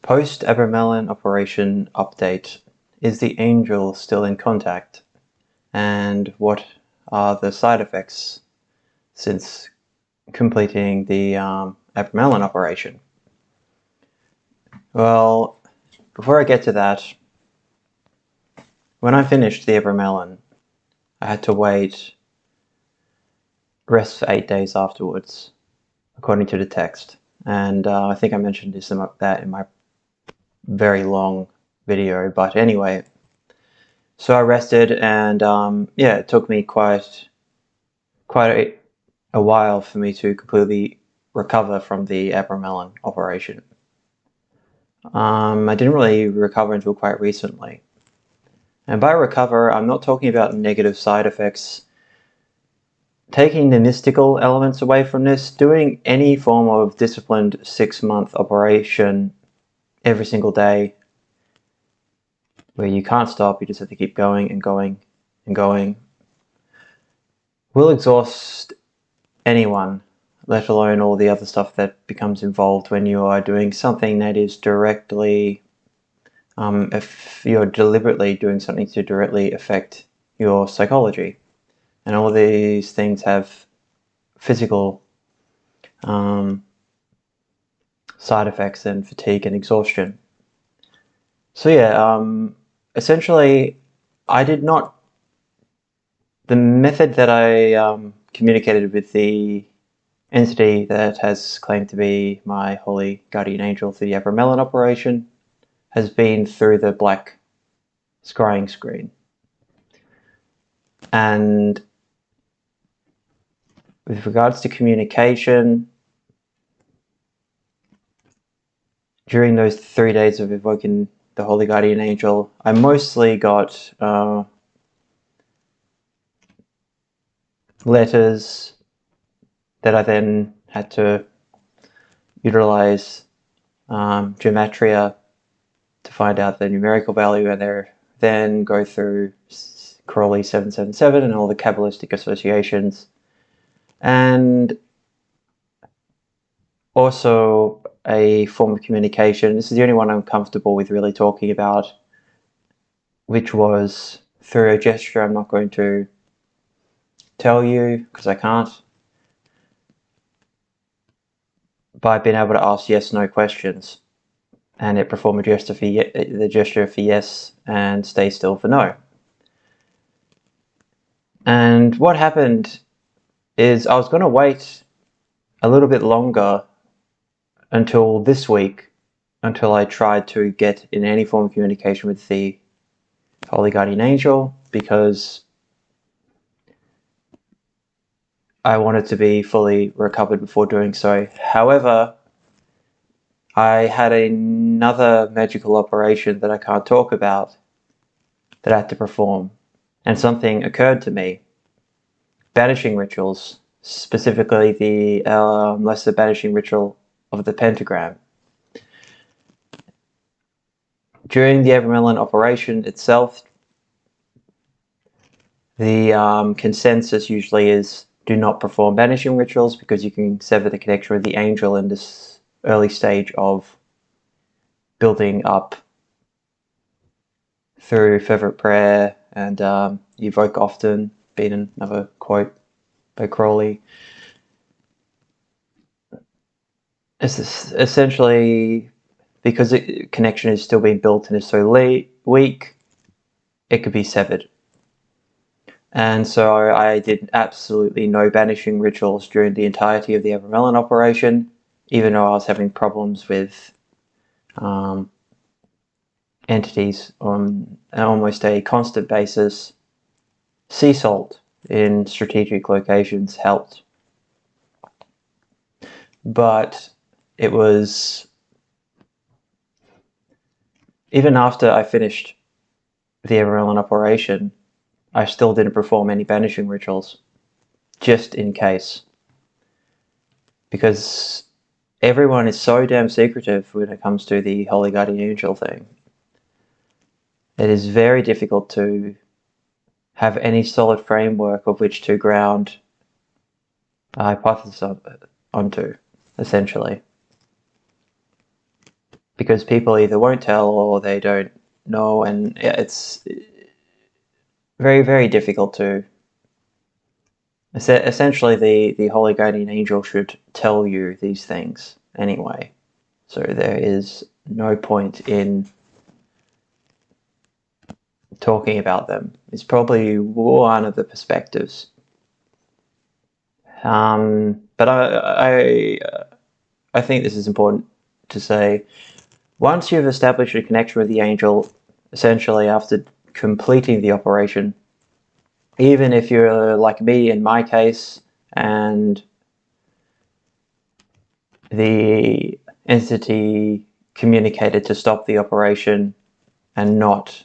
Post Abramelin operation update. Is the angel still in contact? And what are the side effects since completing the Abramelin operation? Well, before I get to that, when I finished the Abramelin, I had to rest for 8 days afterwards, according to the text. And I think I mentioned that in my very long video, but anyway, so I rested, and yeah, it took me quite a while for me to completely recover from the Abramelin operation. I didn't really recover until quite recently. And by recover, I'm not talking about negative side effects. Taking the mystical elements away from this, doing any form of disciplined 6-month operation every single day, where you can't stop, you just have to keep going and going and going, will exhaust anyone, let alone all the other stuff that becomes involved when you are doing something that is directly, if you're deliberately doing something to directly affect your psychology. And all these things have physical side effects and fatigue and exhaustion. So yeah, essentially, the method that I communicated with the entity that has claimed to be my holy guardian angel through the Abramelin operation has been through the black scrying screen. And with regards to communication, during those 3 days of evoking the holy guardian angel, I mostly got letters that I then had to utilize gematria to find out the numerical value, and then go through Crowley 777 and all the Kabbalistic associations. And also a form of communication, this is the only one I'm comfortable with really talking about, which was through a gesture I'm not going to tell you because I can't, by being able to ask yes/no questions, and it performed the gesture for yes and stay still for no. And what happened is I was going to wait a little bit longer until this week, until I tried to get in any form of communication with the holy guardian angel, because I wanted to be fully recovered before doing so. However, I had another magical operation that I can't talk about that I had to perform, and something occurred to me. Banishing rituals, specifically the lesser banishing ritual of the pentagram. During the Abramelin operation itself, the consensus usually is do not perform banishing rituals because you can sever the connection with the angel in this early stage of building up through fervent prayer, and you evoke often, being another quote by Crowley. It's essentially, because the connection is still being built and is so weak, it could be severed. And so I did absolutely no banishing rituals during the entirety of the Abramelin operation, even though I was having problems with entities on almost a constant basis. Sea salt in strategic locations helped. But it was, even after I finished the Abramelin operation, I still didn't perform any banishing rituals, just in case. Because everyone is so damn secretive when it comes to the Holy Guardian Angel thing. It is very difficult to have any solid framework of which to ground a hypothesis onto, essentially. because people either won't tell or they don't know, and it's very, very difficult to... Essentially, the Holy Guardian Angel should tell you these things anyway. So there is no point in talking about them. It's probably one of the perspectives. But I think this is important to say. Once you've established a connection with the angel, essentially after completing the operation, even if you're like me in my case, and the entity communicated to stop the operation and not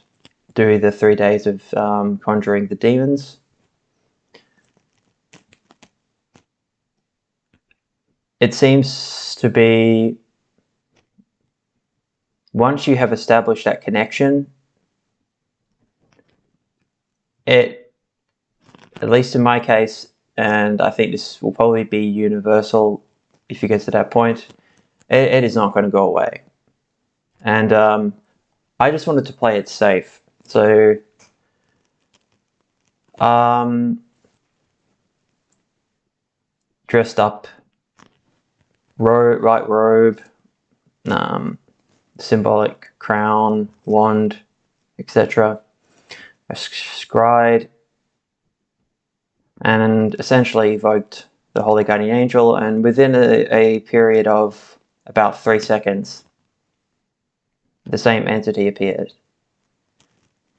do the 3 days of conjuring the demons, it seems to be, once you have established that connection, it, at least in my case, and I think this will probably be universal if you get to that point, it is not going to go away. And I just wanted to play it safe. So dressed up, right robe, symbolic crown, wand, etc. I scryed and essentially evoked the Holy Guardian Angel, and within a period of about 3 seconds, the same entity appeared.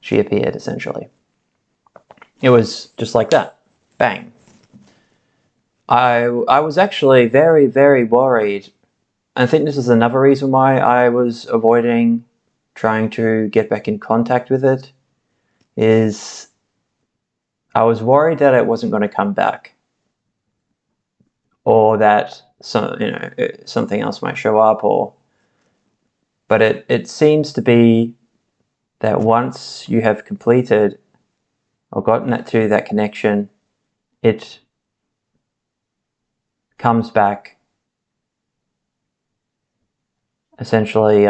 She appeared, essentially. It was just like that. Bang. I was actually very, very worried. I think this is another reason why I was avoiding trying to get back in contact with it, is I was worried that it wasn't going to come back, or that something else might show up, but it seems to be that once you have completed or gotten to that connection, it comes back essentially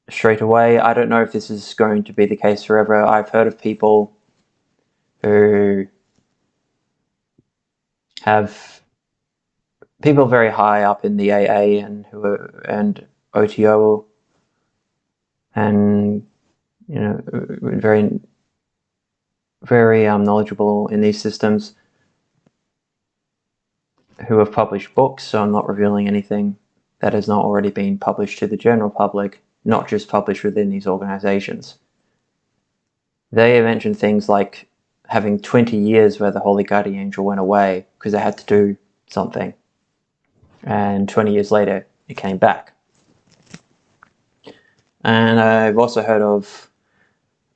straight away. I don't know if this is going to be the case forever. I've heard of people who have people very high up in the AA and OTO, and very, very knowledgeable in these systems, who have published books. So I'm not revealing anything that has not already been published to the general public, not just published within these organizations. They mentioned things like having 20 years where the Holy Guardian Angel went away because they had to do something, and 20 years later it came back. And I've also heard of,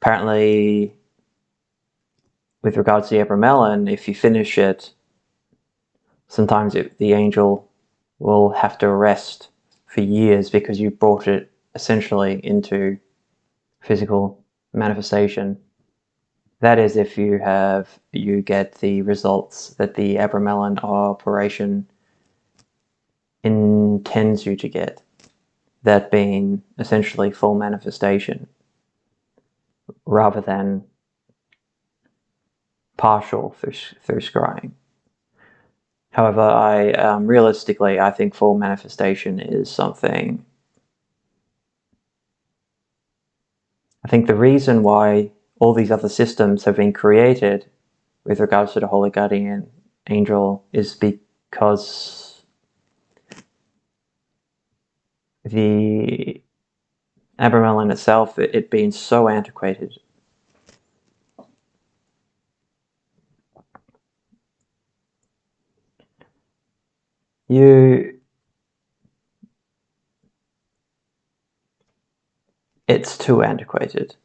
apparently, with regards to the Abramelin, if you finish it, sometimes the angel will have to rest for years because you brought it essentially into physical manifestation. That is, if you get the results that the Abramelin operation intends you to get, that being essentially full manifestation rather than partial through scrying. However, realistically, I think full manifestation is something... I think the reason why all these other systems have been created with regards to the Holy Guardian Angel is because the Abramelin itself, it being so antiquated. It's too antiquated.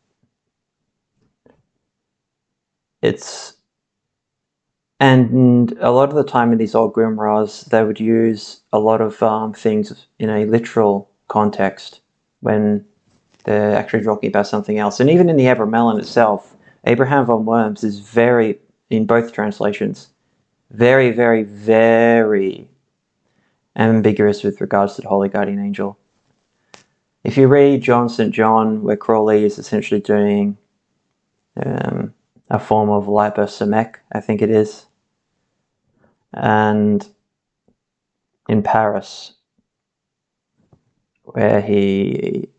And a lot of the time in these old grimoires, they would use a lot of things in a literal context when they're actually talking about something else. And even in the Abramelin itself, Abraham von Worms is very, in both translations, very, very, very ambiguous with regards to the Holy Guardian Angel. If you read John St. John, where Crawley is essentially doing a form of liposumek, I think it is, and in Paris, where he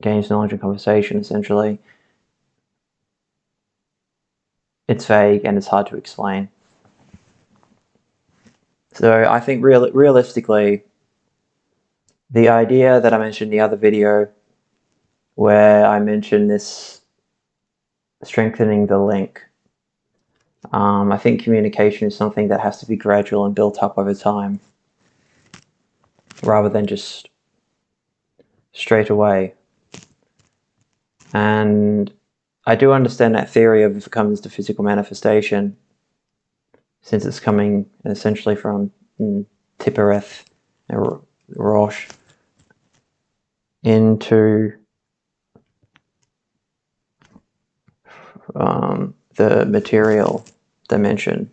gains knowledge and conversation, essentially, it's vague and it's hard to explain. So I think realistically, the idea that I mentioned in the other video, where I mentioned this strengthening the link, I think communication is something that has to be gradual and built up over time, rather than just straight away. And I do understand that theory of if it comes to physical manifestation, since it's coming essentially from Tippereth and Roche into the material dimension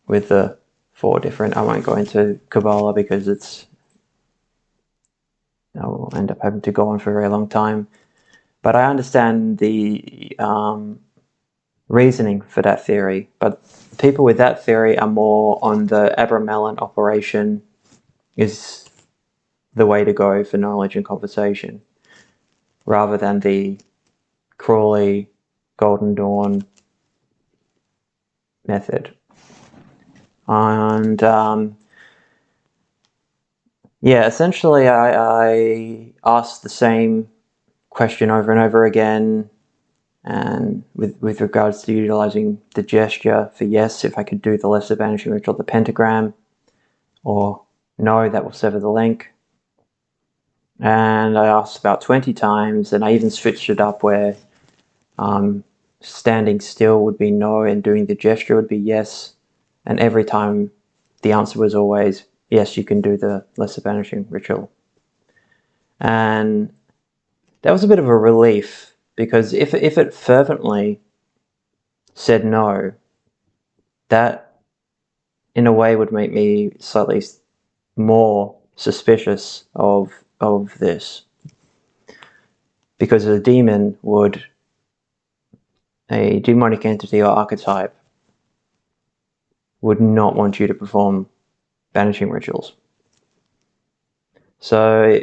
with the 4 different, I won't go into Kabbalah because I will end up having to go on for a very long time. But I understand the reasoning for that theory. But people with that theory are more on the Abramalin operation is the way to go for knowledge and conversation, rather than the Crawley Golden Dawn method. And yeah, essentially I asked the same question over and over again, and with regards to utilizing the gesture for yes, if I could do the lesser vanishing ritual, the pentagram, or no, that will sever the link. And I asked about 20 times, and I even switched it up where standing still would be no and doing the gesture would be yes, and every time the answer was always yes, you can do the lesser vanishing ritual. And that was a bit of a relief, because if it fervently said no, that in a way would make me slightly more suspicious of this, because a demon would, a demonic entity or archetype, would not want you to perform banishing rituals. So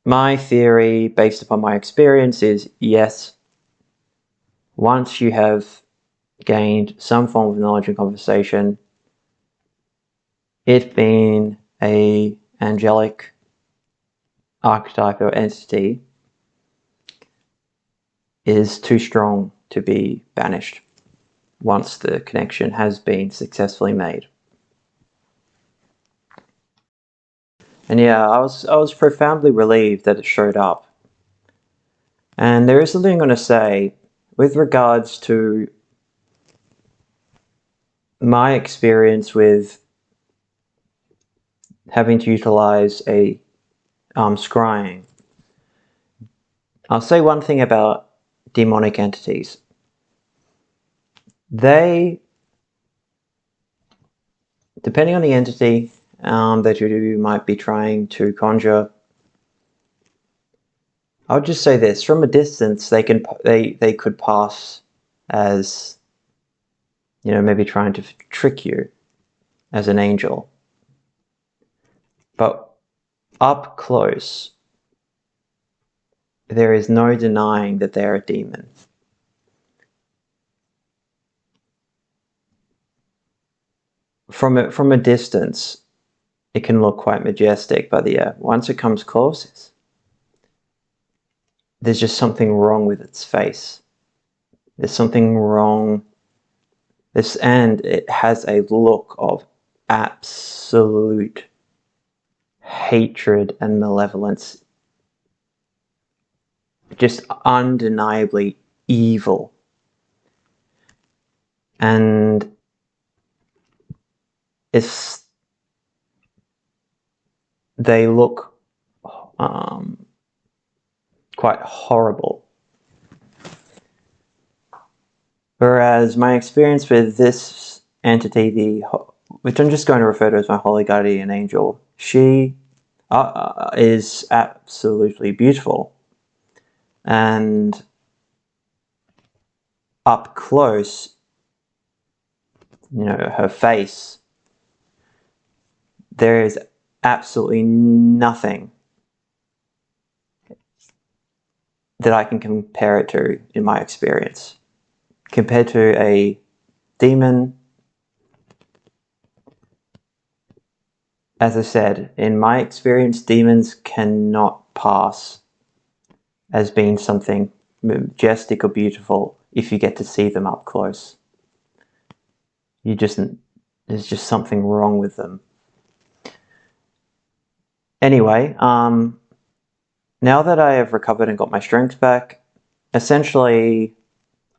my theory, based upon my experience, is yes, once you have gained some form of knowledge and conversation, it being a angelic archetype or entity is too strong to be banished once the connection has been successfully made. And yeah, I was profoundly relieved that it showed up. And there is something I'm going to say with regards to my experience with having to utilize a scrying. I'll say one thing about demonic entities. They, depending on the entity that you might be trying to conjure, I would just say this: from a distance, they could pass as, you know, maybe trying to trick you as an angel. But up close, there is no denying that they're a demon. From a distance, it can look quite majestic, but yeah, once it comes close, there's just something wrong with its face. There's something wrong. And it has a look of absolute hatred and malevolence. Just undeniably evil. And they look quite horrible. Whereas my experience with this entity, which I'm just going to refer to as my holy guardian angel, she is absolutely beautiful. And up close, her face, there is absolutely nothing that I can compare it to in my experience. Compared to a demon, as I said, in my experience, demons cannot pass as being something majestic or beautiful if you get to see them up close. There's just something wrong with them. Anyway, now that I have recovered and got my strength back, essentially,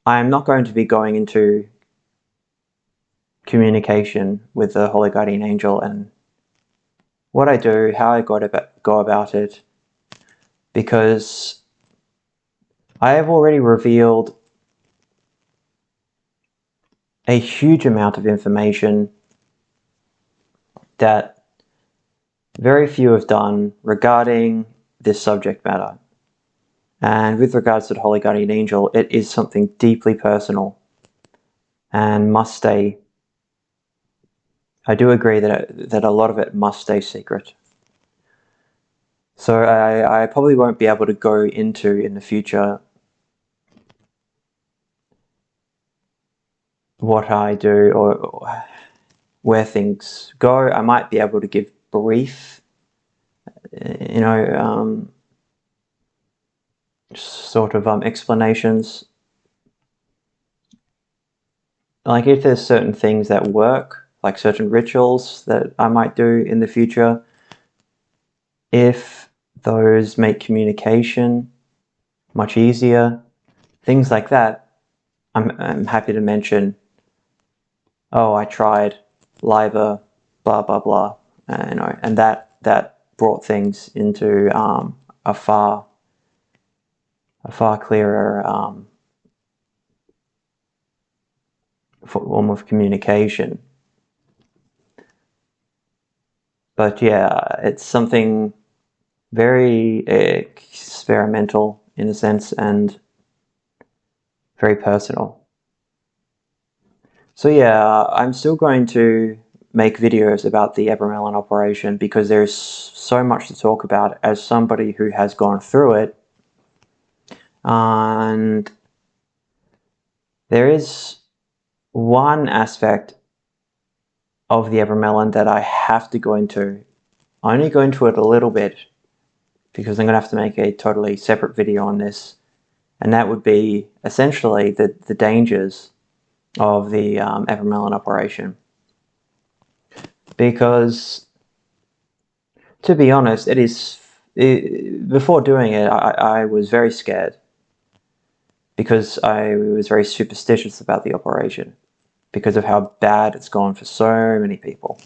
I am not going to be going into communication with the Holy Guardian Angel and what I do, how I go about it, because I have already revealed a huge amount of information that very few have done regarding this subject matter. And with regards to the Holy Guardian Angel, it is something deeply personal and must stay. I do agree that a lot of it must stay secret. So I probably won't be able to go into in the future what I do or where things go. I might be able to give brief, sort of explanations. Like if there's certain things that work, like certain rituals that I might do in the future, if those make communication much easier, things like that, I'm happy to mention, oh, I tried Liver, blah, blah, blah, and that brought things into a far clearer form of communication. But yeah, it's something very experimental in a sense and very personal. So yeah, I'm still going to make videos about the Abramelin operation because there's so much to talk about as somebody who has gone through it. And there is one aspect of the Abramelin that I have to go into. I only go into it a little bit because I'm going to have to make a totally separate video on this. And that would be essentially the dangers of the Abramelin operation. Because, to be honest, before doing it, I was very scared. Because I was very superstitious about the operation. Because of how bad it's gone for so many people.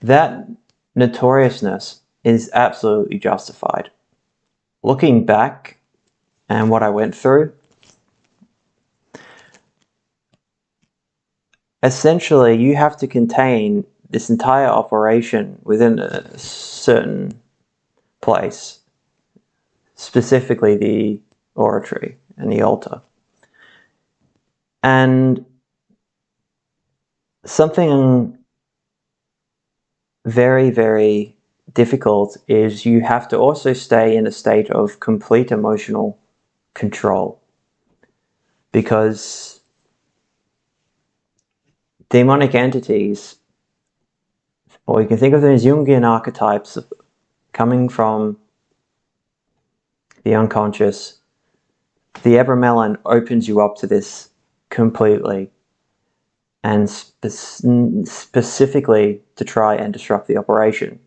That notoriousness is absolutely justified. Looking back and what I went through, essentially you have to contain this entire operation within a certain place, specifically the oratory and the altar. And something very, very difficult is you have to also stay in a state of complete emotional control, because demonic entities, or you can think of them as Jungian archetypes coming from the unconscious, the Abramelin opens you up to this completely, and specifically to try and disrupt the operation.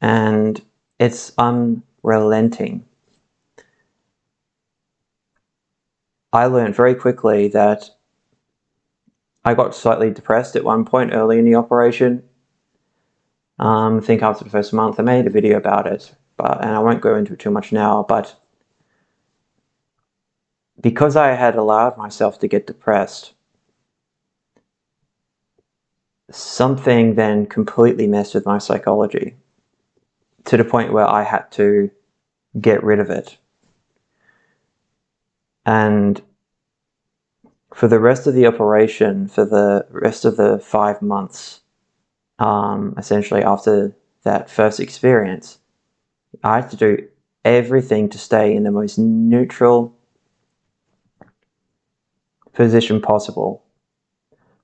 And it's unrelenting. I learned very quickly that I got slightly depressed at one point early in the operation. I think after the first month I made a video about it, and I won't go into it too much now, but because I had allowed myself to get depressed, something then completely messed with my psychology to the point where I had to get rid of it. And for the rest of the operation, for the rest of the 5 months, essentially after that first experience, I had to do everything to stay in the most neutral position possible,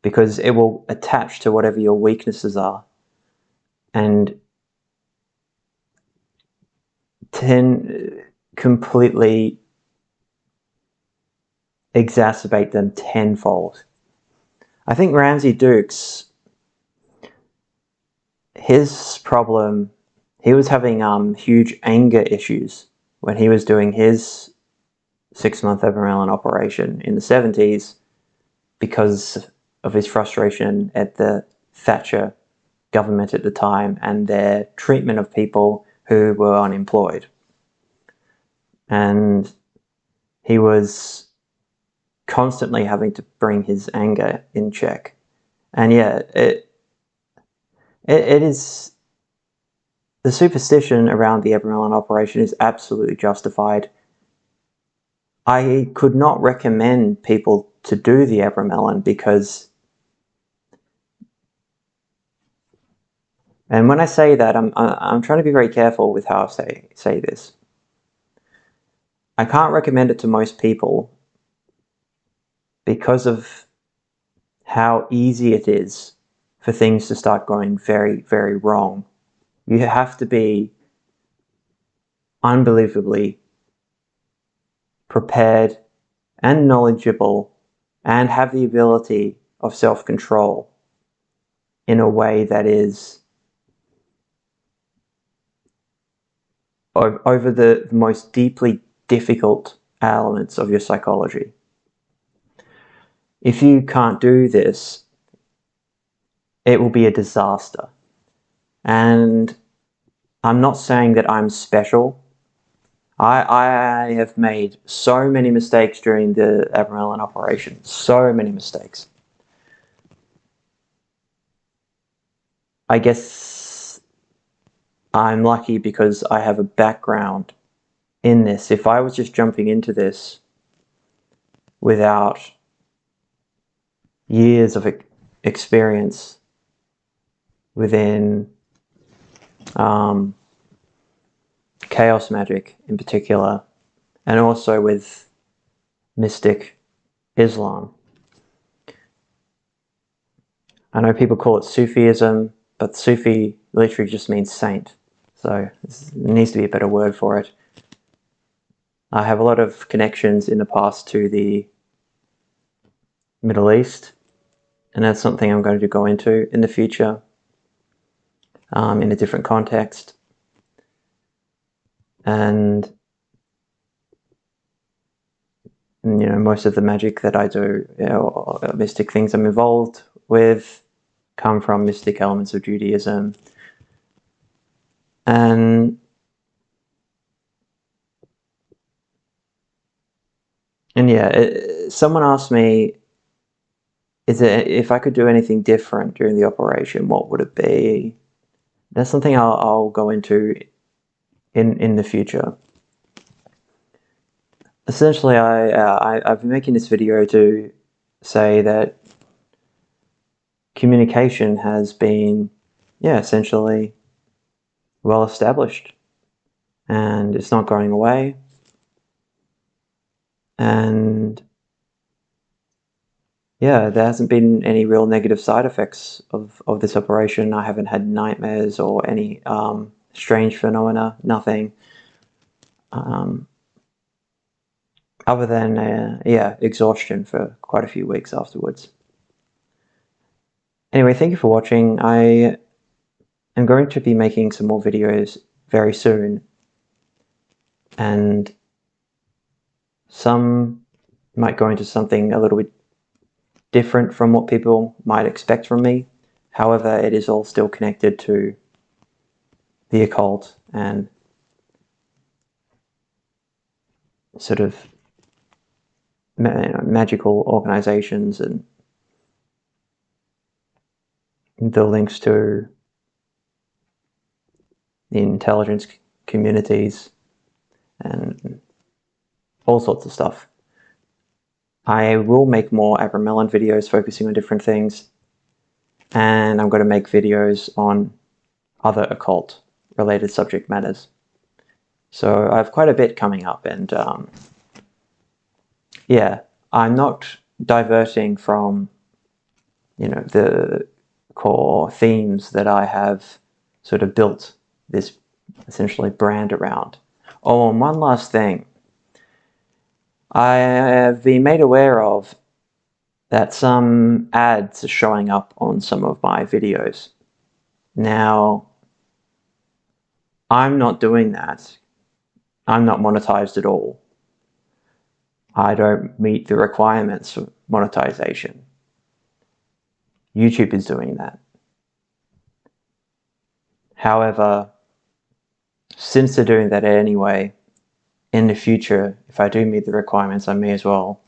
because it will attach to whatever your weaknesses are and completely exacerbate them tenfold. I think Ramsey Dukes, his problem, he was having huge anger issues when he was doing his 6-month Abramelin operation in the 70s because of his frustration at the Thatcher government at the time and their treatment of people who were unemployed. And he was constantly having to bring his anger in check. And yeah, it is, the superstition around the Abramelin operation is absolutely justified. I could not recommend people to do the Abramelin because, and when I say that, I'm trying to be very careful with how I say this. I can't recommend it to most people because of how easy it is for things to start going very, very wrong. You have to be unbelievably prepared and knowledgeable and have the ability of self-control in a way that is over the most deeply difficult elements of your psychology. If you can't do this, it will be a disaster. And I'm not saying that I'm special. I have made so many mistakes during the Abramelin operation. So many mistakes. I guess I'm lucky because I have a background in this. If I was just jumping into this without years of experience within chaos magic in particular, and also with mystic Islam. I know people call it Sufism, but Sufi literally just means saint. So there needs to be a better word for it. I have a lot of connections in the past to the Middle East, and that's something I'm going to go into in the future, in a different context. And you know, most of the magic that I do, you know, mystic things I'm involved with, come from mystic elements of Judaism. And yeah, someone asked me, if I could do anything different during the operation, what would it be? That's something I'll go into in the future. Essentially, I've been making this video to say that communication has been, yeah, essentially well established, and it's not going away. And yeah, there hasn't been any real negative side effects of this operation. I haven't had nightmares or any strange phenomena, nothing. Other than, yeah, exhaustion for quite a few weeks afterwards. Anyway, thank you for watching. I am going to be making some more videos very soon. And some might go into something a little bit different from what people might expect from me. However, it is all still connected to the occult and sort of magical organizations and the links to the intelligence communities and all sorts of stuff. I will make more Abramelin videos focusing on different things, and I'm going to make videos on other occult related subject matters. So I have quite a bit coming up, and yeah, I'm not diverting from, the core themes that I have sort of built this essentially brand around. Oh, and one last thing. I have been made aware of that some ads are showing up on some of my videos. Now, I'm not doing that. I'm not monetized at all. I don't meet the requirements for monetization. YouTube is doing that. However, since they're doing that anyway, in the future, if I do meet the requirements, I may as well.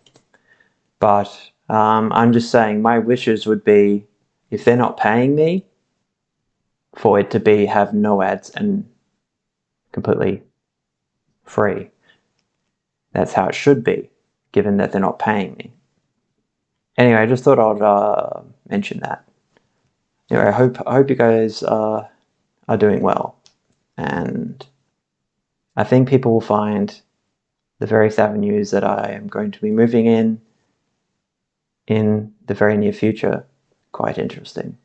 But I'm just saying my wishes would be, if they're not paying me, for it to have no ads and completely free. That's how it should be, given that they're not paying me. Anyway, I just thought I'd mention that. Anyway, I hope you guys are doing well, and I think people will find the various avenues that I am going to be moving in the very near future quite interesting.